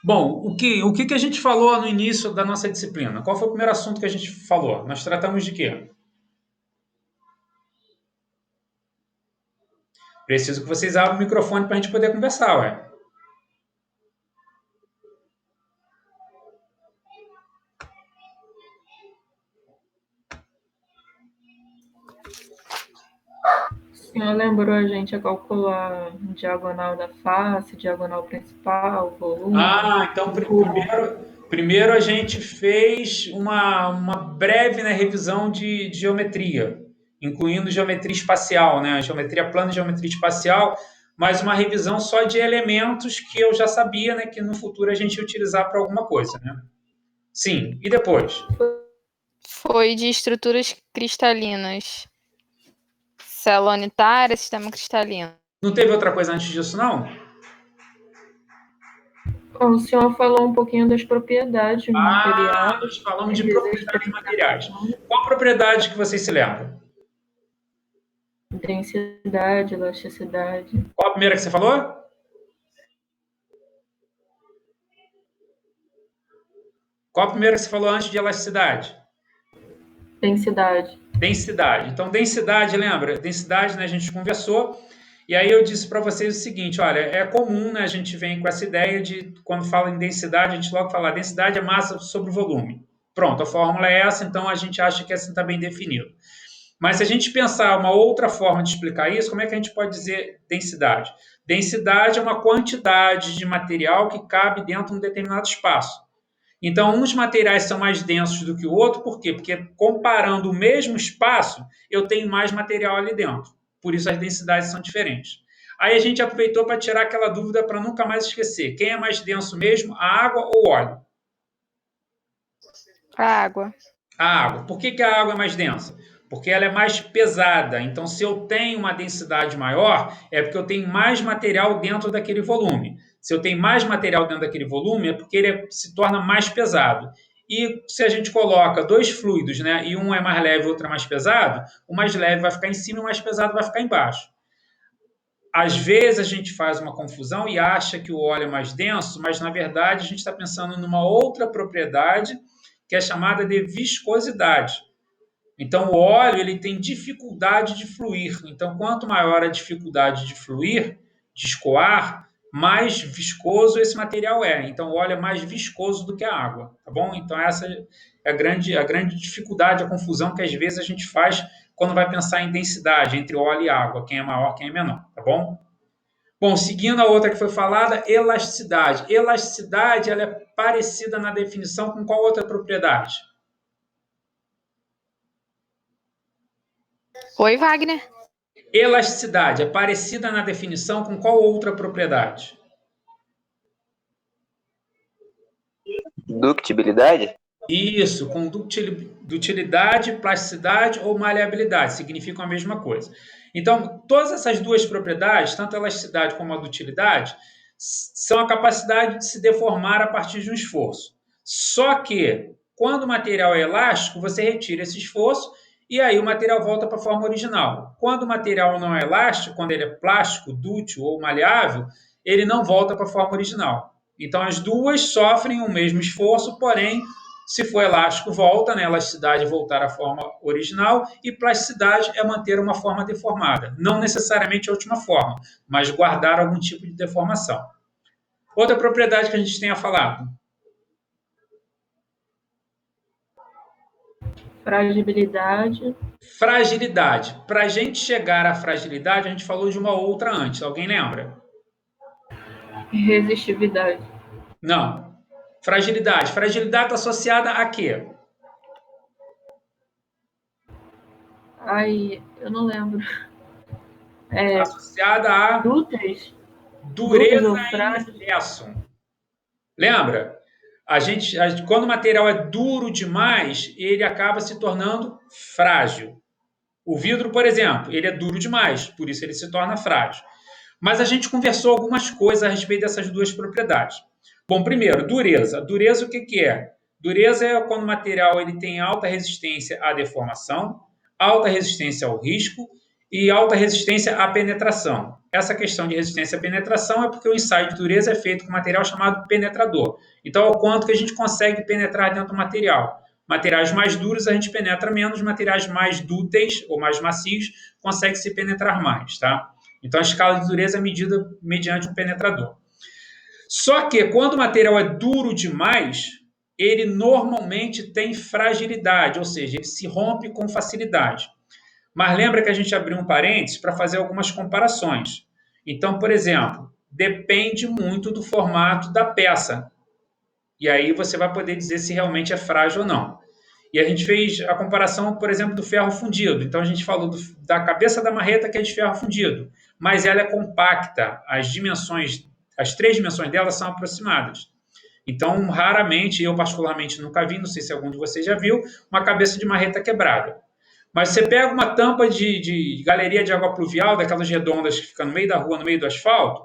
Bom, o que a gente falou no início da nossa disciplina? Qual foi o primeiro assunto que a gente falou? Nós tratamos de quê? Preciso que vocês abram o microfone para a gente poder conversar, ué. O senhor lembrou a gente a calcular diagonal da face, diagonal principal, volume, Então curva. primeiro a gente fez uma breve, né, revisão de geometria, incluindo geometria espacial, né, geometria plana e geometria espacial, mas uma revisão só de elementos que eu já sabia, né, que no futuro a gente ia utilizar para alguma coisa, né? Sim, e depois? Foi de estruturas cristalinas. Célula unitária, sistema cristalino. Não teve outra coisa antes disso, não? Bom, o senhor falou um pouquinho das propriedades do material, Nós falamos de propriedades materiais. resistenciação, Qual propriedade que vocês se lembram? densidade, elasticidade, Qual a primeira que você falou? Qual a primeira que você falou antes de elasticidade? densidade. Densidade. Então, densidade, lembra? Densidade, né, a gente conversou, e aí eu disse para vocês o seguinte, olha, é comum, né, a gente vem com essa ideia de, quando fala em densidade, a gente logo fala, densidade é massa sobre volume. Pronto, a fórmula é essa, então a gente acha que assim está bem definido. Mas se a gente pensar uma outra forma de explicar isso, como é que a gente pode dizer densidade? Densidade é uma quantidade de material que cabe dentro de um determinado espaço. Então, uns materiais são mais densos do que o outro, por quê? Porque comparando o mesmo espaço, eu tenho mais material ali dentro. Por isso as densidades são diferentes. Aí a gente aproveitou para tirar aquela dúvida para nunca mais esquecer. Quem é mais denso mesmo, a água ou o óleo? A água. A água. Por que a água é mais densa? Porque ela é mais pesada. Então, se eu tenho uma densidade maior, é porque eu tenho mais material dentro daquele volume. Se eu tenho mais material dentro daquele volume, é porque ele se torna mais pesado. E se a gente coloca dois fluidos, né, e um é mais leve e o outro é mais pesado, o mais leve vai ficar em cima e o mais pesado vai ficar embaixo. Às vezes a gente faz uma confusão e acha que o óleo é mais denso, mas na verdade a gente está pensando numa outra propriedade que é chamada de viscosidade. Então, o óleo ele tem dificuldade de fluir. Então, quanto maior a dificuldade de fluir, de escoar, mais viscoso esse material é. Então, o óleo é mais viscoso do que a água, tá bom? Então, essa é a grande dificuldade, a confusão que às vezes a gente faz quando vai pensar em densidade entre óleo e água, quem é maior, quem é menor, tá bom? Bom, seguindo a outra que foi falada, elasticidade. Elasticidade, ela é parecida na definição com qual outra propriedade? Oi, Wagner. Elasticidade é parecida na definição com qual outra propriedade? Ductibilidade? Isso, com dutilidade, plasticidade ou maleabilidade, significam a mesma coisa. Então, todas essas duas propriedades, tanto a elasticidade como a dutilidade, são a capacidade de se deformar a partir de um esforço. Só que, quando o material é elástico, você retira esse esforço e aí o material volta para a forma original. Quando o material não é elástico, quando ele é plástico, dútil ou maleável, ele não volta para a forma original. Então, as duas sofrem o mesmo esforço, porém, se for elástico, volta, né? Elasticidade é voltar à forma original e plasticidade é manter uma forma deformada. Não necessariamente a última forma, mas guardar algum tipo de deformação. Outra propriedade que a gente tenha falado. Fragilidade. Fragilidade. Para a gente chegar à fragilidade, a gente falou de uma outra antes. Alguém lembra? Resistividade. Não. Fragilidade. Fragilidade está associada a quê? Ai, eu não lembro. Está associada a Dúteis? Dúteis dureza ou em frágeis? excesso. Lembra? Quando o material é duro demais, ele acaba se tornando frágil. O vidro, por exemplo, ele é duro demais, por isso ele se torna frágil. Mas a gente conversou algumas coisas a respeito dessas duas propriedades. Bom, primeiro, dureza. Dureza o que é? Dureza é quando o material ele tem alta resistência à deformação, alta resistência ao risco e alta resistência à penetração. essa questão de resistência à penetração é porque o ensaio de dureza é feito com material chamado penetrador. Então, ao quanto que a gente consegue penetrar dentro do material. Materiais mais duros a gente penetra menos, materiais mais dúteis ou mais macios consegue se penetrar mais, tá? Então, a escala de dureza é medida mediante um penetrador. Só que quando o material é duro demais, ele normalmente tem fragilidade, ou seja, ele se rompe com facilidade. Mas lembra que a gente abriu um parênteses para fazer algumas comparações. Então, por exemplo, depende muito do formato da peça. E aí você vai poder dizer se realmente é frágil ou não. E a gente fez a comparação, por exemplo, do ferro fundido. Então a gente falou da cabeça da marreta, que é de ferro fundido, mas ela é compacta. As 3 dimensões dela são aproximadas. Então, raramente, eu particularmente nunca vi, não sei se algum de vocês já viu, uma cabeça de marreta quebrada. Mas você pega uma tampa de galeria de água pluvial, daquelas redondas que ficam no meio da rua, no meio do asfalto,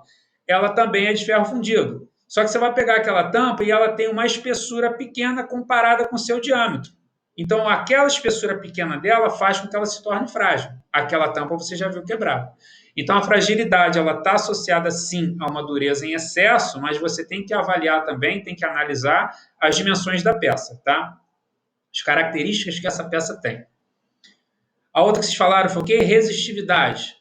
ela também é de ferro fundido. Só que você vai pegar aquela tampa e ela tem uma espessura pequena comparada com o seu diâmetro. Então, aquela espessura pequena dela faz com que ela se torne frágil. Aquela tampa você já viu quebrada. Então, a fragilidade ela está associada, sim, a uma dureza em excesso, mas você tem que avaliar também, tem que analisar as dimensões da peça, tá? As características que essa peça tem. A outra que vocês falaram foi o quê? Resistividade.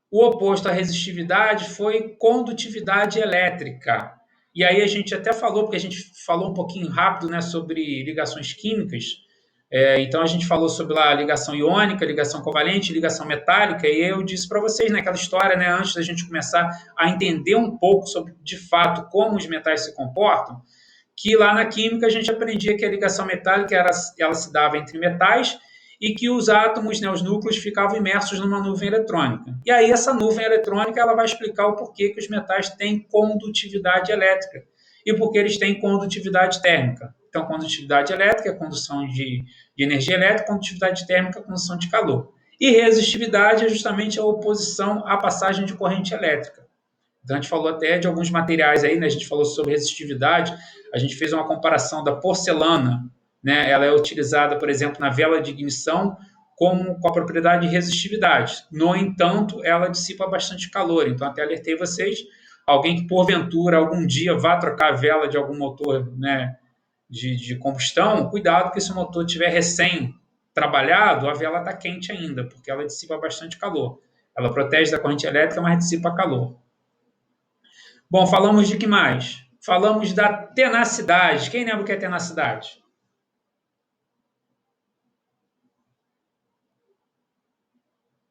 O oposto à resistividade foi condutividade elétrica. E aí a gente até falou, porque a gente falou um pouquinho rápido, né, sobre ligações químicas. Então a gente falou sobre a ligação iônica, ligação covalente, ligação metálica, e eu disse para vocês naquela história, né, antes da gente começar a entender um pouco sobre, de fato, como os metais se comportam, que lá na química a gente aprendia que a ligação metálica ela se dava entre metais e que os átomos, né, os núcleos, ficavam imersos numa nuvem eletrônica. E aí essa nuvem eletrônica ela vai explicar o porquê que os metais têm condutividade elétrica e por que eles têm condutividade térmica. Então, condutividade elétrica é condução de energia elétrica, condutividade térmica é condução de calor. E resistividade é justamente a oposição à passagem de corrente elétrica. Então, a gente falou até de alguns materiais aí, né? A gente falou sobre resistividade, a gente fez uma comparação da porcelana, né? Ela é utilizada, por exemplo, na vela de ignição com a propriedade de resistividade. No entanto, ela dissipa bastante calor. Então, até alertei vocês, alguém que porventura algum dia vá trocar a vela de algum motor, né, de combustão, cuidado que se o motor estiver recém trabalhado, a vela está quente ainda, porque ela dissipa bastante calor. Ela protege da corrente elétrica, mas dissipa calor. Bom, falamos de que mais? Falamos da tenacidade. Quem lembra o que é tenacidade?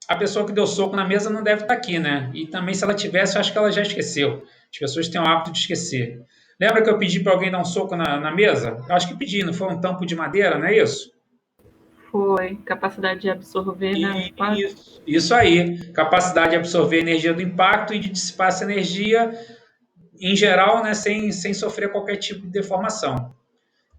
A pessoa que deu soco na mesa não deve estar aqui, né? E também, se ela tivesse, eu acho que ela já esqueceu. As pessoas têm o hábito de esquecer. Lembra que eu pedi para alguém dar um soco na mesa? Eu acho que pedi, não foi um tampo de madeira, não é isso? Foi capacidade de absorver, né? Isso aí. Capacidade de absorver a energia do impacto e de dissipar essa energia, em geral, né, sem sofrer qualquer tipo de deformação.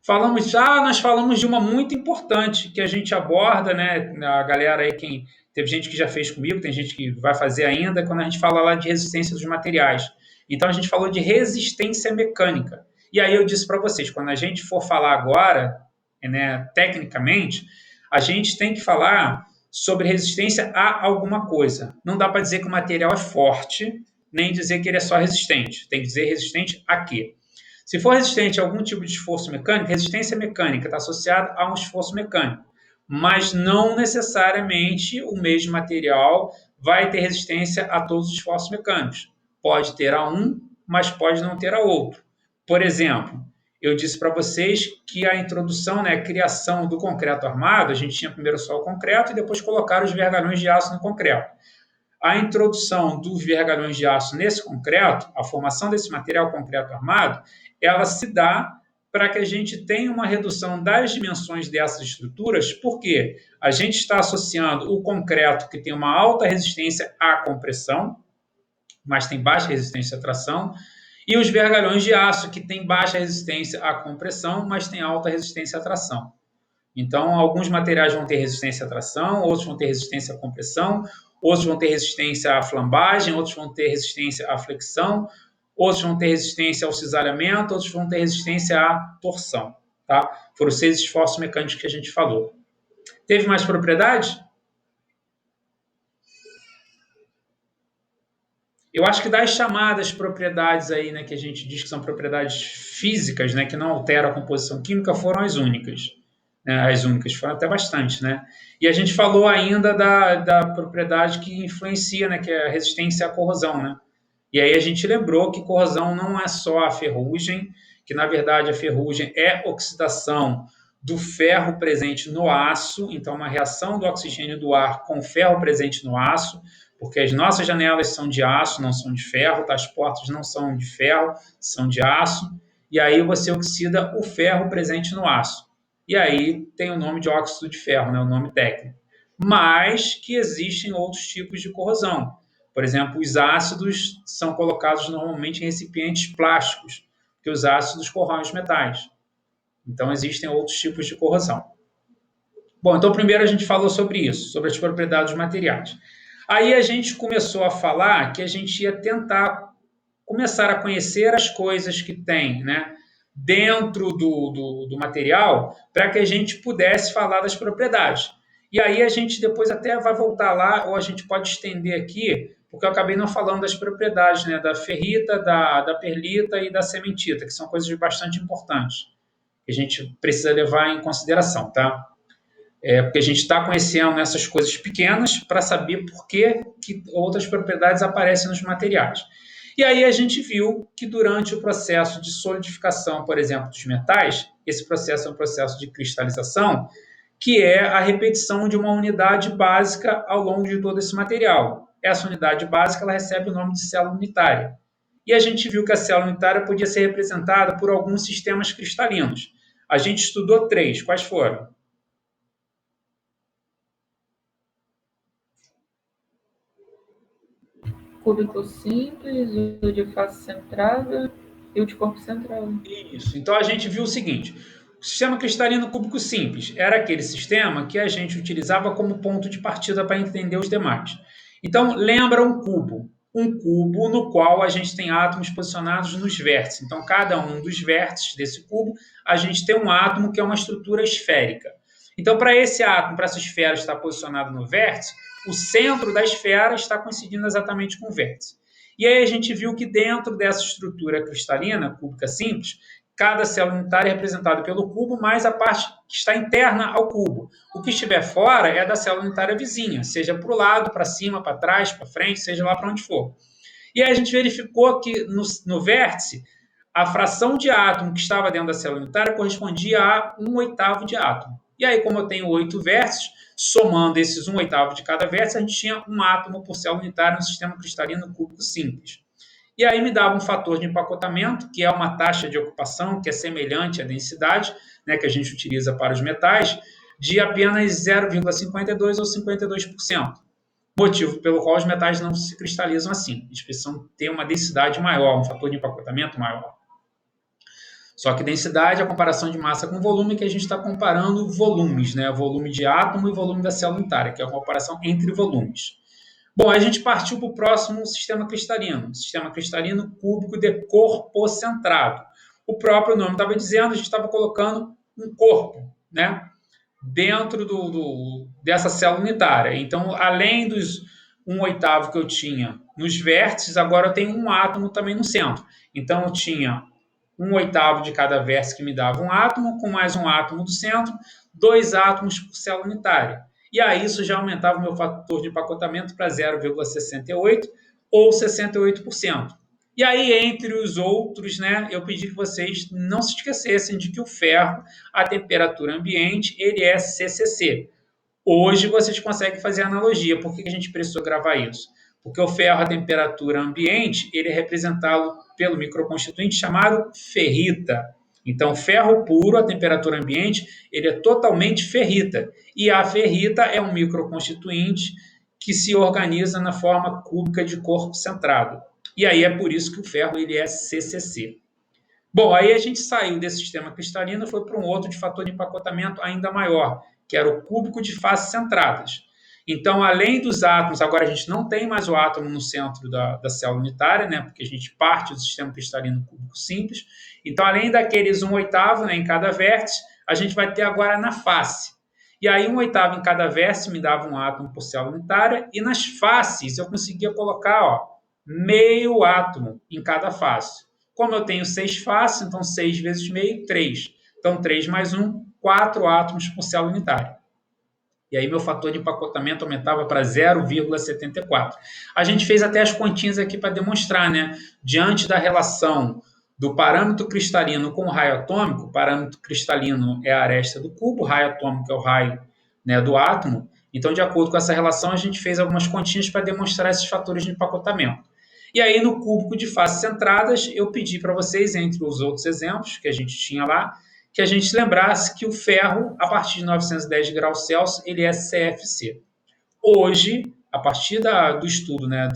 Nós falamos de uma muito importante que a gente aborda, né? A galera aí, teve gente que já fez comigo, tem gente que vai fazer ainda, quando a gente fala lá de resistência dos materiais. Então a gente falou de resistência mecânica. E aí eu disse para vocês, quando a gente for falar agora, né, tecnicamente, a gente tem que falar sobre resistência a alguma coisa. Não dá para dizer que o material é forte, nem dizer que ele é só resistente. Tem que dizer resistente a quê? Se for resistente a algum tipo de esforço mecânico, resistência mecânica está associada a um esforço mecânico, mas não necessariamente o mesmo material vai ter resistência a todos os esforços mecânicos. Pode ter a um, mas pode não ter a outro. Por exemplo, eu disse para vocês que a introdução, né, a criação do concreto armado, a gente tinha primeiro só o concreto e depois colocaram os vergalhões de aço no concreto. A introdução dos vergalhões de aço nesse concreto, a formação desse material concreto armado, ela se dá para que a gente tenha uma redução das dimensões dessas estruturas, porque a gente está associando o concreto, que tem uma alta resistência à compressão, mas tem baixa resistência à tração, e os vergalhões de aço, que tem baixa resistência à compressão, mas tem alta resistência à tração. Então, alguns materiais vão ter resistência à tração, outros vão ter resistência à compressão, outros vão ter resistência à flambagem, outros vão ter resistência à flexão, outros vão ter resistência ao cisalhamento, outros vão ter resistência à torção. Tá? Foram os 6 esforços mecânicos que a gente falou. Teve mais propriedade? Eu acho que das chamadas propriedades aí, né, que a gente diz que são propriedades físicas, né, que não alteram a composição química, foram as únicas. Né, as únicas, foram até bastante, né? E a gente falou ainda da propriedade que influencia, né, que é a resistência à corrosão, né? E aí a gente lembrou que corrosão não é só a ferrugem, que na verdade a ferrugem é oxidação do ferro presente no aço, então uma reação do oxigênio do ar com o ferro presente no aço, porque as nossas janelas são de aço, não são de ferro, tá? As portas não são de ferro, são de aço, e aí você oxida o ferro presente no aço. E aí tem o nome de óxido de ferro, né, o nome técnico. Mas que existem outros tipos de corrosão. Por exemplo, os ácidos são colocados normalmente em recipientes plásticos, porque os ácidos corroem os metais. Então, existem outros tipos de corrosão. Bom, então primeiro a gente falou sobre isso, sobre as propriedades dos materiais. Aí a gente começou a falar que a gente ia tentar começar a conhecer as coisas que tem, né, dentro do material para que a gente pudesse falar das propriedades. E aí a gente depois até vai voltar lá, ou a gente pode estender aqui, porque eu acabei não falando das propriedades, né, da ferrita, da perlita e da cementita, que são coisas bastante importantes, que a gente precisa levar em consideração, tá? Porque a gente está conhecendo essas coisas pequenas para saber por que outras propriedades aparecem nos materiais. E aí a gente viu que durante o processo de solidificação, por exemplo, dos metais, esse processo é um processo de cristalização, que é a repetição de uma unidade básica ao longo de todo esse material. Essa unidade básica ela recebe o nome de célula unitária. E a gente viu que a célula unitária podia ser representada por alguns sistemas cristalinos. A gente estudou 3. Quais foram? Cúbico simples, o de face centrada e o de corpo centrado. Isso. Então a gente viu o seguinte: o sistema cristalino cúbico simples era aquele sistema que a gente utilizava como ponto de partida para entender os demais. Então lembra um cubo no qual a gente tem átomos posicionados nos vértices. Então cada um dos vértices desse cubo a gente tem um átomo que é uma estrutura esférica. Então para esse átomo, para essa esfera estar posicionado no vértice, o centro da esfera está coincidindo exatamente com o vértice. E aí a gente viu que dentro dessa estrutura cristalina, cúbica simples, cada célula unitária é representada pelo cubo, mais a parte que está interna ao cubo. O que estiver fora é da célula unitária vizinha, seja para o lado, para cima, para trás, para frente, seja lá para onde for. E aí a gente verificou que no vértice, a fração de átomo que estava dentro da célula unitária correspondia a 1/8 de átomo. E aí, como eu tenho 8 vértices, somando esses 1/8 de cada vértice, a gente tinha um átomo por célula unitária no sistema cristalino cúbico simples. E aí me dava um fator de empacotamento, que é uma taxa de ocupação que é semelhante à densidade, né, que a gente utiliza para os metais, de apenas 0,52 ou 52%. Motivo pelo qual os metais não se cristalizam assim. Eles precisam ter uma densidade maior, um fator de empacotamento maior. Só que densidade é a comparação de massa com volume, que a gente está comparando volumes, né? Volume de átomo e volume da célula unitária, que é a comparação entre volumes. Bom, a gente partiu para o próximo sistema cristalino cúbico de corpo centrado. O próprio nome estava dizendo, a gente estava colocando um corpo, né, dentro dessa célula unitária. Então, além dos 1/8 que eu tinha nos vértices, agora eu tenho um átomo também no centro. Então, eu tinha 1/8 de cada vértice que me dava um átomo, com mais um átomo do centro, 2 átomos por célula unitária. E aí isso já aumentava o meu fator de empacotamento para 0,68 ou 68%. E aí, entre os outros, né, eu pedi que vocês não se esquecessem de que o ferro, a temperatura ambiente, ele é CCC. Hoje vocês conseguem fazer analogia. Por que a gente precisou gravar isso? Porque o ferro, a temperatura ambiente, ele é representado pelo microconstituinte chamado ferrita. Então, ferro puro, a temperatura ambiente, ele é totalmente ferrita. E a ferrita é um microconstituinte que se organiza na forma cúbica de corpo centrado. E aí é por isso que o ferro ele é CCC. Bom, aí a gente saiu desse sistema cristalino e foi para um outro de fator de empacotamento ainda maior, que era o cúbico de faces centradas. Então, além dos átomos, agora a gente não tem mais o átomo no centro da célula unitária, né, porque a gente parte do sistema cristalino cúbico simples. Então, além daqueles 1/8, né, em cada vértice, a gente vai ter agora na face. E aí, 1/8 em cada vértice me dava um átomo por célula unitária, e nas faces eu conseguia colocar, ó, meio átomo em cada fase. Como eu tenho 6 faces, então 6 vezes meio, 3. Então 3 mais 1, 4 átomos por célula unitária. E aí meu fator de empacotamento aumentava para 0,74. A gente fez até as continhas aqui para demonstrar, né? Diante da relação do parâmetro cristalino com o raio atômico, o parâmetro cristalino é a aresta do cubo, o raio atômico é o raio, né, do átomo. Então, de acordo com essa relação, a gente fez algumas continhas para demonstrar esses fatores de empacotamento. E aí, no cúbico de faces centradas, eu pedi para vocês, entre os outros exemplos que a gente tinha lá, que a gente lembrasse que o ferro, a partir de 910 graus Celsius, ele é CFC. Hoje, a partir do estudo, né,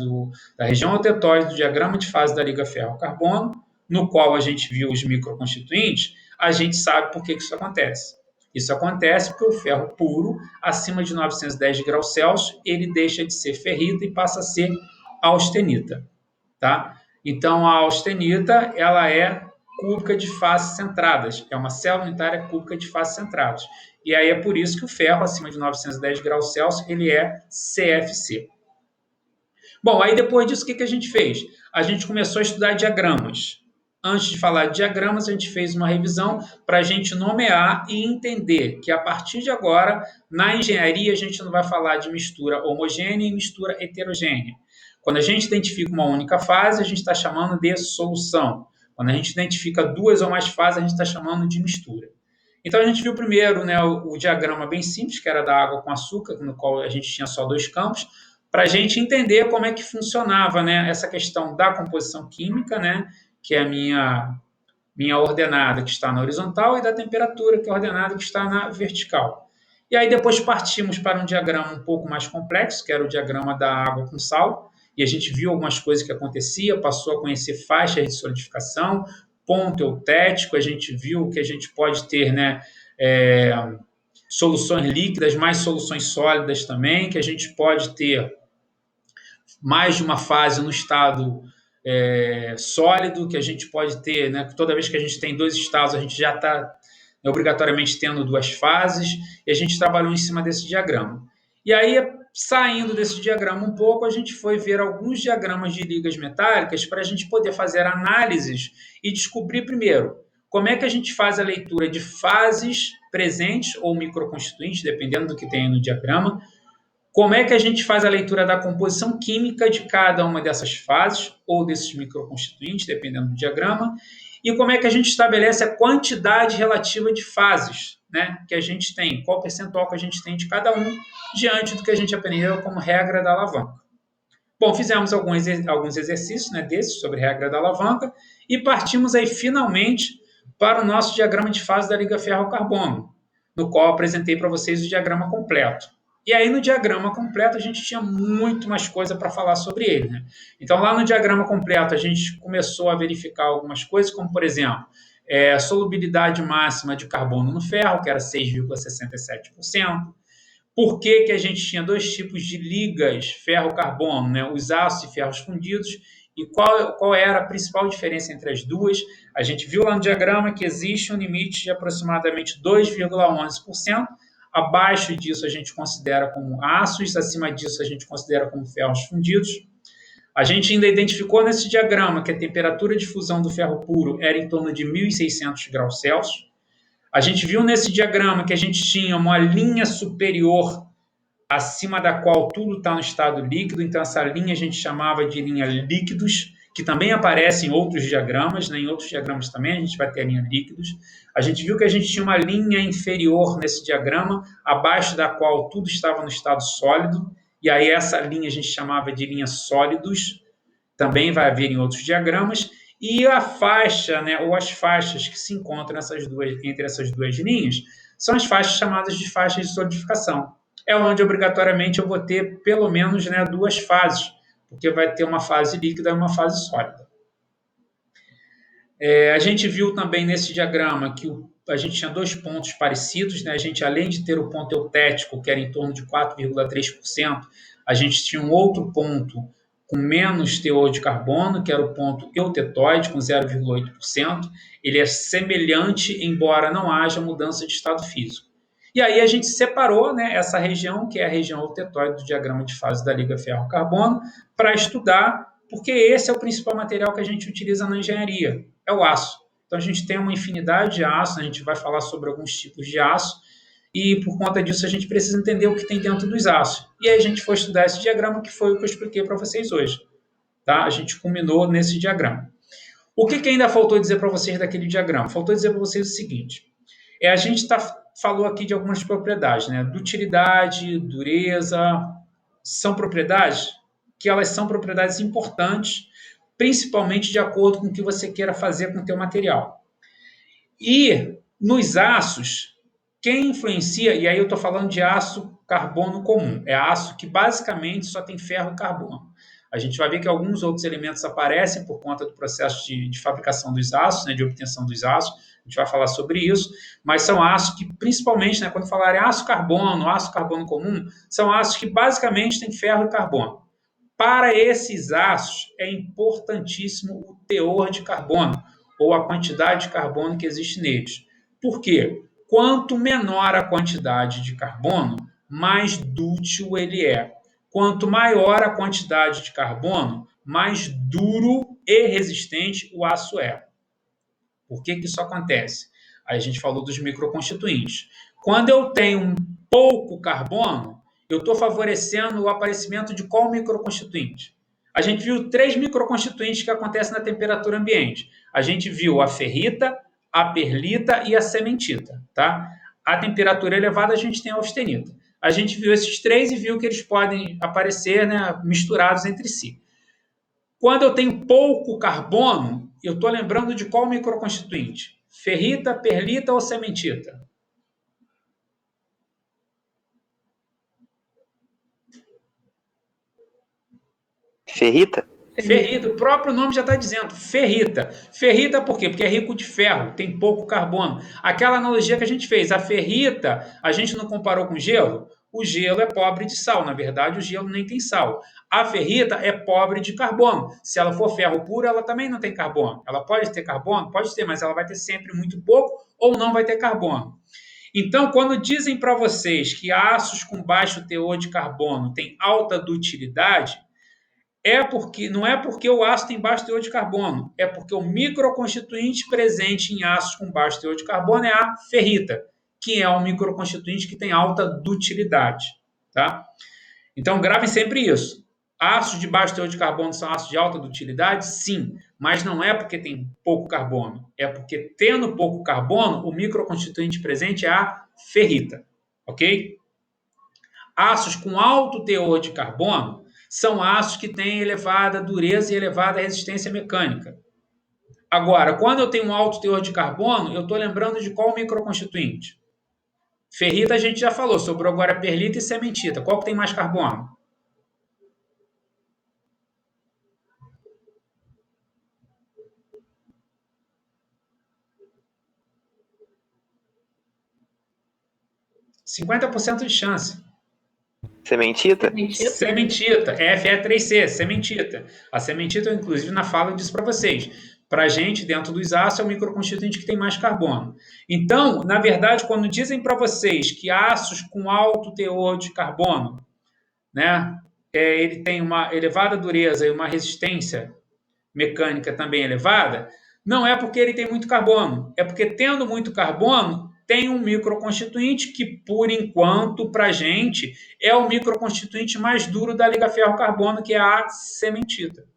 da região altetóide, do diagrama de fase da liga ferro-carbono, no qual a gente viu os microconstituintes, a gente sabe por que isso acontece. Isso acontece porque o ferro puro, acima de 910 graus Celsius, ele deixa de ser ferrita e passa a ser austenita. Tá? Então, a austenita, ela é cúbica de faces centradas, é uma célula unitária cúbica de faces centradas. E aí é por isso que o ferro, acima de 910 graus Celsius, ele é CFC. Bom, aí depois disso, o que a gente fez? A gente começou a estudar diagramas. Antes de falar de diagramas, a gente fez uma revisão para a gente nomear e entender que, a partir de agora, na engenharia, a gente não vai falar de mistura homogênea e mistura heterogênea. Quando a gente identifica uma única fase, a gente está chamando de solução. Quando a gente identifica duas ou mais fases, a gente está chamando de mistura. Então, a gente viu primeiro, né, o diagrama bem simples, que era da água com açúcar, no qual a gente tinha só 2 campos, para a gente entender como é que funcionava, né, essa questão da composição química, né, que é a minha ordenada que está na horizontal, e da temperatura, que é a ordenada que está na vertical. E aí depois partimos para um diagrama um pouco mais complexo, que era o diagrama da água com sal, e a gente viu algumas coisas que acontecia, passou a conhecer faixas de solidificação, ponto eutético, a gente viu que a gente pode ter, né, soluções líquidas, mais soluções sólidas também, que a gente pode ter mais de uma fase no estado sólido, que a gente pode ter, né, toda vez que a gente tem 2 estados, a gente já está obrigatoriamente tendo 2 fases, e a gente trabalhou em cima desse diagrama. E aí, saindo desse diagrama um pouco, a gente foi ver alguns diagramas de ligas metálicas para a gente poder fazer análises e descobrir, primeiro, como é que a gente faz a leitura de fases presentes ou microconstituintes, dependendo do que tem no diagrama, como é que a gente faz a leitura da composição química de cada uma dessas fases ou desses microconstituintes, dependendo do diagrama, e como é que a gente estabelece a quantidade relativa de fases, né, que a gente tem, qual percentual que a gente tem de cada um, diante do que a gente aprendeu como regra da alavanca. Bom, fizemos alguns exercícios, né, desses sobre regra da alavanca e partimos aí finalmente para o nosso diagrama de fase da liga ferro-carbono, no qual apresentei para vocês o diagrama completo. E aí, no diagrama completo, a gente tinha muito mais coisa para falar sobre ele, né? Então, lá no diagrama completo, a gente começou a verificar algumas coisas, como, por exemplo, a solubilidade máxima de carbono no ferro, que era 6,67%. Por que a gente tinha 2 tipos de ligas ferro-carbono, né? Os aços e ferros fundidos, e qual era a principal diferença entre as duas. A gente viu lá no diagrama que existe um limite de aproximadamente 2,11%. Abaixo disso a gente considera como aços, acima disso a gente considera como ferros fundidos. A gente ainda identificou nesse diagrama que a temperatura de fusão do ferro puro era em torno de 1.600 graus Celsius. A gente viu nesse diagrama que a gente tinha uma linha superior acima da qual tudo está no estado líquido, então essa linha a gente chamava de linha líquidos, que também aparece em outros diagramas, né? Em outros diagramas também a gente vai ter a linha líquidos. A gente viu que a gente tinha uma linha inferior nesse diagrama, abaixo da qual tudo estava no estado sólido, e aí essa linha a gente chamava de linha sólidos, também vai haver em outros diagramas, e a faixa, né, ou as faixas que se encontram entre essas duas linhas, são as faixas chamadas de faixas de solidificação. É onde obrigatoriamente eu vou ter pelo menos, né, 2 fases, porque vai ter uma fase líquida e uma fase sólida. A gente viu também nesse diagrama que a gente tinha 2 pontos parecidos, né? A gente, além de ter o ponto eutético, que era em torno de 4,3%, a gente tinha um outro ponto com menos teor de carbono, que era o ponto eutetóide, com 0,8%. Ele é semelhante, embora não haja mudança de estado físico. E aí a gente separou, né, essa região, que é a região eutetóide do diagrama de fase da liga ferro-carbono, para estudar Porque esse é o principal material que a gente utiliza na engenharia, é o aço. Então, a gente tem uma infinidade de aço, a gente vai falar sobre alguns tipos de aço, e por conta disso a gente precisa entender o que tem dentro dos aços. E aí a gente foi estudar esse diagrama, que foi o que eu expliquei para vocês hoje. Tá? A gente culminou nesse diagrama. O que ainda faltou dizer para vocês daquele diagrama? Faltou dizer para vocês o seguinte, a gente falou aqui de algumas propriedades, né? Dutilidade, dureza, são propriedades que elas são propriedades importantes, principalmente de acordo com o que você queira fazer com o teu material. E nos aços, quem influencia, e aí eu estou falando de aço carbono comum, é aço que basicamente só tem ferro e carbono. A gente vai ver que alguns outros elementos aparecem por conta do processo de fabricação dos aços, né, de obtenção dos aços, a gente vai falar sobre isso, mas são aços que, principalmente, né, quando falarem aço carbono comum, são aços que basicamente têm ferro e carbono. Para esses aços, é importantíssimo o teor de carbono, ou a quantidade de carbono que existe neles. Por quê? Quanto menor a quantidade de carbono, mais dútil ele é. Quanto maior a quantidade de carbono, mais duro e resistente o aço é. Por que isso acontece? Aí a gente falou dos microconstituintes. Quando eu tenho pouco carbono, eu estou favorecendo o aparecimento de qual microconstituinte? A gente viu 3 microconstituintes que acontecem na temperatura ambiente. A gente viu a ferrita, a perlita e a cementita. Tá? A temperatura elevada, a gente tem a austenita. A gente viu esses 3 e viu que eles podem aparecer, né, misturados entre si. Quando eu tenho pouco carbono, eu estou lembrando de qual microconstituinte? Ferrita, perlita ou cementita? Ferrita? Ferrita, o próprio nome já está dizendo, ferrita. Ferrita por quê? Porque é rico de ferro, tem pouco carbono. Aquela analogia que a gente fez, a ferrita, a gente não comparou com gelo? O gelo é pobre de sal, na verdade o gelo nem tem sal. A ferrita é pobre de carbono. Se ela for ferro puro, ela também não tem carbono. Ela pode ter carbono? Pode ter, mas ela vai ter sempre muito pouco ou não vai ter carbono. Então, quando dizem para vocês que aços com baixo teor de carbono têm alta dutilidade, não é porque o aço tem baixo teor de carbono, é porque o microconstituinte presente em aços com baixo teor de carbono é a ferrita, que é um microconstituinte que tem alta dutilidade. Tá? Então, gravem sempre isso. Aços de baixo teor de carbono são aços de alta dutilidade? Sim, mas não é porque tem pouco carbono, é porque tendo pouco carbono, o microconstituinte presente é a ferrita. Ok? Aços com alto teor de carbono são aços que têm elevada dureza e elevada resistência mecânica. Agora, quando eu tenho um alto teor de carbono, eu estou lembrando de qual microconstituinte? Ferrita a gente já falou, sobrou agora perlita e cementita. Qual que tem mais carbono? %50 de chance. Cementita? Cementita, Fe3C, cementita. A cementita, inclusive, na fala eu disse para vocês. Para a gente, dentro dos aços, é o microconstituinte que tem mais carbono. Então, na verdade, quando dizem para vocês que aços com alto teor de carbono, né, ele tem uma elevada dureza e uma resistência mecânica também elevada, não é porque ele tem muito carbono, é porque tendo muito carbono, tem um microconstituinte que, por enquanto, para a gente, é o microconstituinte mais duro da liga ferro-carbono, que é a cementita.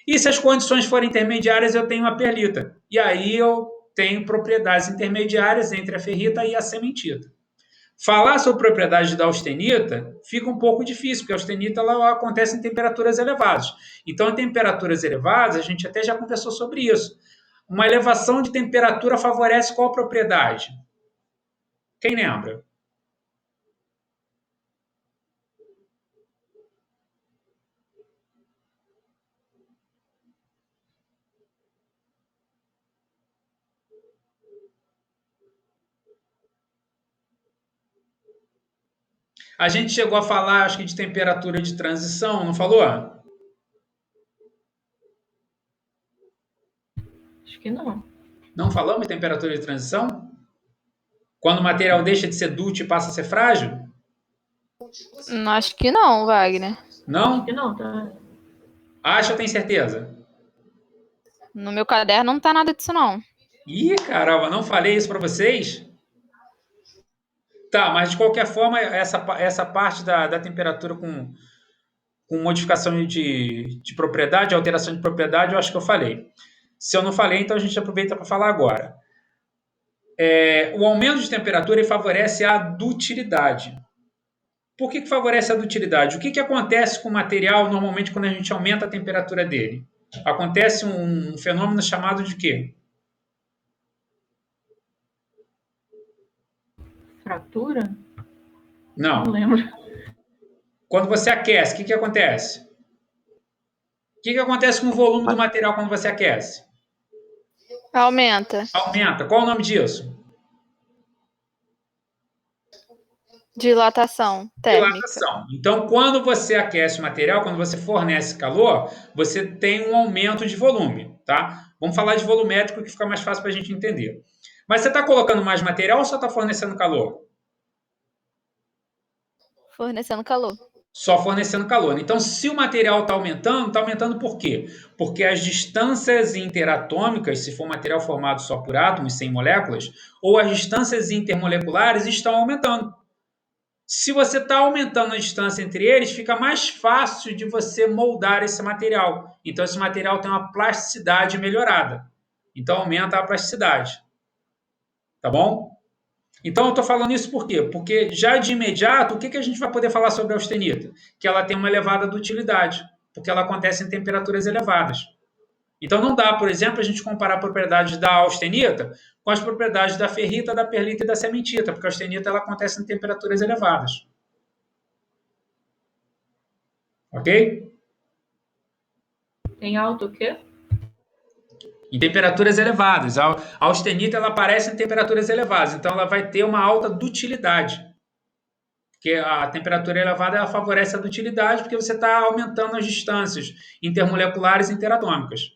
E se as condições forem intermediárias, eu tenho a perlita. E aí eu tenho propriedades intermediárias entre a ferrita e a cementita. Falar sobre propriedade da austenita fica um pouco difícil, porque a austenita ela acontece em temperaturas elevadas. Então, em temperaturas elevadas, a gente até já conversou sobre isso. Uma elevação de temperatura favorece qual propriedade? Quem lembra? A gente chegou a falar, acho que, de temperatura de transição, não falou? Acho que não. Não falamos de temperatura de transição? Quando o material deixa de ser dúctil e passa a ser frágil? Acho que não, Wagner. Não? Acho que não, tá? Acha ou tem certeza? No meu caderno não tá nada disso, não. Ih, caramba, não falei isso para vocês? Tá, mas de qualquer forma, essa parte da temperatura com modificação de propriedade, alteração de propriedade, eu acho que eu falei. Se eu não falei, então a gente aproveita para falar agora. O aumento de temperatura ele favorece a dutilidade. Por que favorece a dutilidade? O que acontece com o material normalmente quando a gente aumenta a temperatura dele? Acontece um fenômeno chamado de quê? Fratura? Não. Não lembro. Quando você aquece, o que acontece? O que acontece com o volume do material quando você aquece? Aumenta. Aumenta. Qual o nome disso? Dilatação térmica. Dilatação. Então, quando você aquece o material, quando você fornece calor, você tem um aumento de volume, tá? Vamos falar de volumétrico que fica mais fácil para a gente entender. Mas você está colocando mais material ou só está fornecendo calor? Fornecendo calor. Só fornecendo calor. Então, se o material está aumentando por quê? Porque as distâncias interatômicas, se for material formado só por átomos, sem moléculas, ou as distâncias intermoleculares estão aumentando. Se você está aumentando a distância entre eles, fica mais fácil de você moldar esse material. Então, esse material tem uma plasticidade melhorada. Então, aumenta a plasticidade. Tá bom? Então, eu estou falando isso por quê? Porque já de imediato, o que a gente vai poder falar sobre a austenita? Que ela tem uma elevada dutilidade, porque ela acontece em temperaturas elevadas. Então, não dá, por exemplo, a gente comparar propriedades da austenita com as propriedades da ferrita, da perlita e da cementita, porque a austenita ela acontece em temperaturas elevadas. Ok? Tem alto o quê? Em temperaturas elevadas. A austenita ela aparece em temperaturas elevadas, então ela vai ter uma alta dutilidade. Porque a temperatura elevada ela favorece a dutilidade porque você está aumentando as distâncias intermoleculares e interatômicas.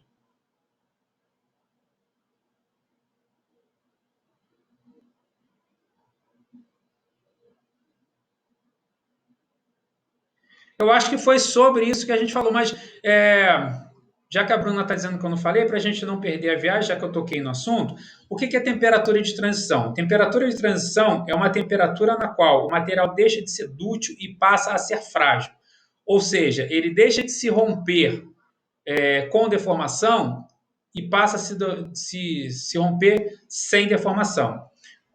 Eu acho que foi sobre isso que a gente falou, mas já que a Bruna está dizendo que eu não falei, para a gente não perder a viagem, já que eu toquei no assunto, o que é temperatura de transição? Temperatura de transição é uma temperatura na qual o material deixa de ser dútil e passa a ser frágil. Ou seja, ele deixa de se romper com deformação e passa a se romper sem deformação.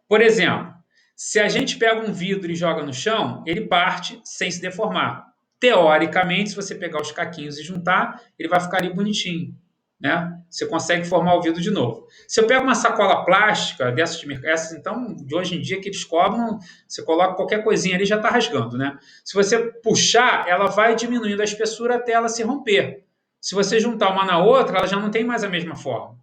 Por exemplo, se a gente pega um vidro e joga no chão, ele parte sem se deformar. Teoricamente, se você pegar os caquinhos e juntar, ele vai ficar ali bonitinho, né? Você consegue formar o vidro de novo. Se eu pego uma sacola plástica, essas então, de hoje em dia que eles cobram, você coloca qualquer coisinha ali já está rasgando, né? Se você puxar, ela vai diminuindo a espessura até ela se romper. Se você juntar uma na outra, ela já não tem mais a mesma forma.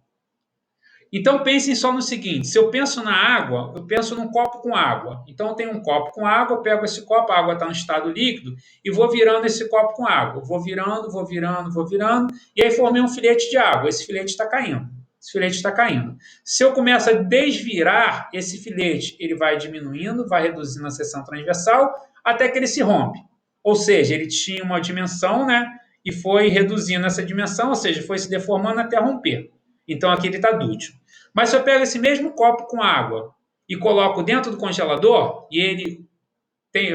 Então pensem só no seguinte: se eu penso na água, eu penso num copo com água. Então eu tenho um copo com água, eu pego esse copo, a água está no estado líquido, e vou virando esse copo com água. Vou virando, vou virando, vou virando, e aí formei um filete de água. Esse filete está caindo. Esse filete está caindo. Se eu começo a desvirar esse filete, ele vai diminuindo, vai reduzindo a seção transversal, até que ele se rompe. Ou seja, ele tinha uma dimensão, né? E foi reduzindo essa dimensão, ou seja, foi se deformando até romper. Então aqui ele está dútil. Mas se eu pego esse mesmo copo com água e coloco dentro do congelador e ele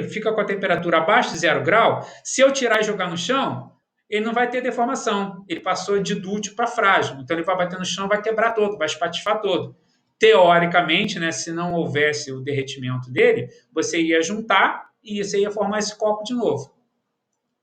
fica com a temperatura abaixo de 0 grau, se eu tirar e jogar no chão, ele não vai ter deformação. Ele passou de dútil para frágil. Então ele vai bater no chão, vai quebrar todo, vai espatifar todo. Teoricamente, né, se não houvesse o derretimento dele, você ia juntar e você ia formar esse copo de novo.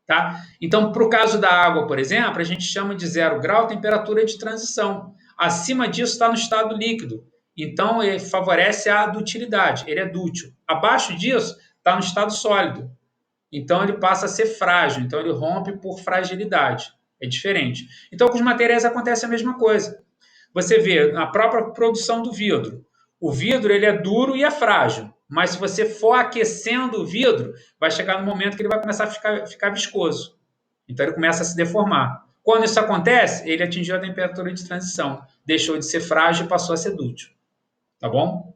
Tá? Então, para o caso da água, por exemplo, a gente chama de 0 grau temperatura de transição. Acima disso está no estado líquido. Então, ele favorece a dutilidade, ele é dútil. Abaixo disso está no estado sólido. Então, ele passa a ser frágil. Então, ele rompe por fragilidade. É diferente. Então, com os materiais acontece a mesma coisa. Você vê na própria produção do vidro. O vidro ele é duro e é frágil. Mas se você for aquecendo o vidro, vai chegar no momento que ele vai começar a ficar viscoso. Então ele começa a se deformar. Quando isso acontece, ele atingiu a temperatura de transição. Deixou de ser frágil e passou a ser dútil. Tá bom?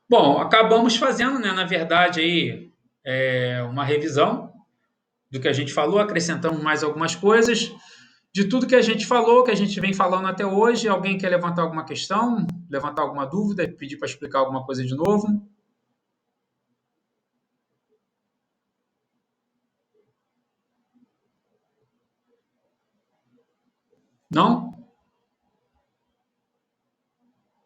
Bom, acabamos fazendo, né, na verdade, aí, uma revisão. do que a gente falou, acrescentamos mais algumas coisas. De tudo que a gente falou, que a gente vem falando até hoje, alguém quer levantar alguma questão, levantar alguma dúvida, pedir para explicar alguma coisa de novo? Não?